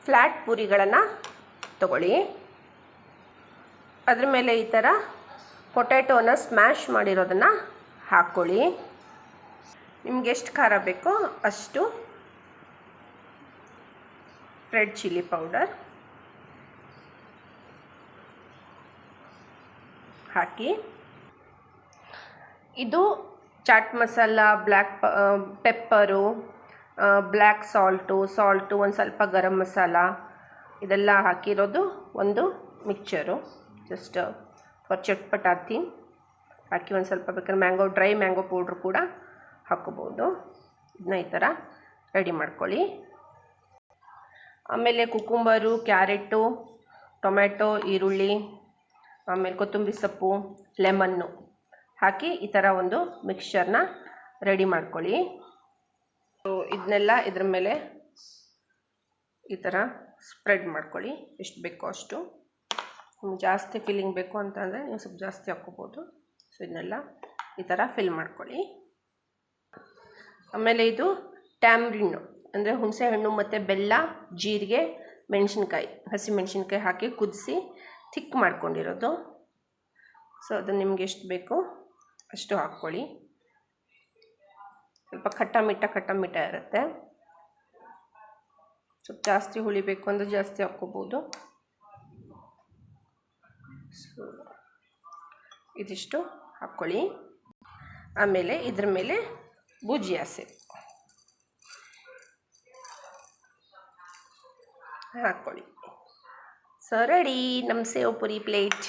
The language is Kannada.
ಫ್ಲ್ಯಾಟ್ ಪೂರಿಗಳನ್ನು ತಗೊಳ್ಳಿ. ಅದ್ರ ಮೇಲೆ ಈ ಥರ ಪೊಟ್ಯಾಟೋನ ಸ್ಮ್ಯಾಶ್ ಮಾಡಿರೋದನ್ನು ಹಾಕ್ಕೊಳ್ಳಿ. ನಿಮ್ಗೆ ಎಷ್ಟು ಖಾರ ಬೇಕೋ ಅಷ್ಟು ರೆಡ್ ಚಿಲ್ಲಿ ಪೌಡರ್ ಹಾಕಿ. ಇದು chaat masala, black pepper, black salt, ಒಂದು ಸ್ವಲ್ಪ ಗರಂ ಮಸಾಲ ಇದೆಲ್ಲ ಹಾಕಿರೋದು ಒಂದು ಮಿಕ್ಚರು. ಜಸ್ಟ್ ಫಾರ್ ಚಟ್ಪಟಾತಿ ಹಾಕಿ ಒಂದು ಸ್ವಲ್ಪ ಬೇಕಾದ್ರೆ ಡ್ರೈ ಮ್ಯಾಂಗೋ ಪೌಡ್ರ್ ಕೂಡ ಹಾಕ್ಕೋಬೋದು. ಇದನ್ನ ಈ ಥರ ರೆಡಿ ಮಾಡ್ಕೊಳ್ಳಿ. ಆಮೇಲೆ ಕುಕುಂಬರು, ಕ್ಯಾರೆಟು, ಟೊಮೆಟೊ, ಈರುಳ್ಳಿ, ಆಮೇಲೆ ಕೊತ್ತಂಬರಿ ಸೊಪ್ಪು, ಲೆಮನ್ನು ಹಾಕಿ ಈ ಥರ ಒಂದು ಮಿಕ್ಸ್ಚರ್ನ ರೆಡಿ ಮಾಡ್ಕೊಳ್ಳಿ. ಇದನ್ನೆಲ್ಲ ಇದ್ರ ಮೇಲೆ ಈ ಥರ ಸ್ಪ್ರೆಡ್ ಮಾಡ್ಕೊಳ್ಳಿ. ಎಷ್ಟು ಬೇಕೋ ಅಷ್ಟು. ನಿಮ್ಗೆ ಜಾಸ್ತಿ ಫಿಲ್ಲಿಂಗ್ ಬೇಕು ಅಂತಂದರೆ ನೀವು ಸ್ವಲ್ಪ ಜಾಸ್ತಿ ಹಾಕ್ಕೋಬೋದು. ಸೊ ಇದನ್ನೆಲ್ಲ ಈ ಥರ ಫಿಲ್ ಮಾಡ್ಕೊಳ್ಳಿ. ಆಮೇಲೆ ಇದು ಟ್ಯಾಮ್ರಿನ್ ಅಂದರೆ ಹುಣಸೆಹಣ್ಣು ಮತ್ತು ಬೆಲ್ಲ, ಜೀರಿಗೆ, ಮೆಣಸಿನ್ಕಾಯಿ, ಹಸಿಮೆಣಸಿನ್ಕಾಯಿ ಹಾಕಿ ಕುದಿಸಿ ಥಿಕ್ ಮಾಡ್ಕೊಂಡಿರೋದು. ಸೊ ಅದು ನಿಮ್ಗೆ ಎಷ್ಟು ಬೇಕೋ ಅಷ್ಟು ಹಾಕ್ಕೊಳ್ಳಿ. ಸ್ವಲ್ಪ ಖಟ್ಟ ಮಿಟ್ಟ ಇರುತ್ತೆ. ಸ್ವಲ್ಪ ಜಾಸ್ತಿ ಹುಳಿ ಬೇಕು ಅಂದರೆ ಜಾಸ್ತಿ ಹಾಕ್ಕೋಬೋದು. ಸೊ ಇದಿಷ್ಟು ಹಾಕ್ಕೊಳ್ಳಿ. ಆಮೇಲೆ ಇದ್ರ ಮೇಲೆ ಭುಜಿಯಾ ಸೇವ್ ಹಾಕ್ಕೊಳ್ಳಿ. ಸೊ ರೆಡಿ ನಮ್ಮ ಸೇವ್ ಪುರಿ ಪ್ಲೇಟ್.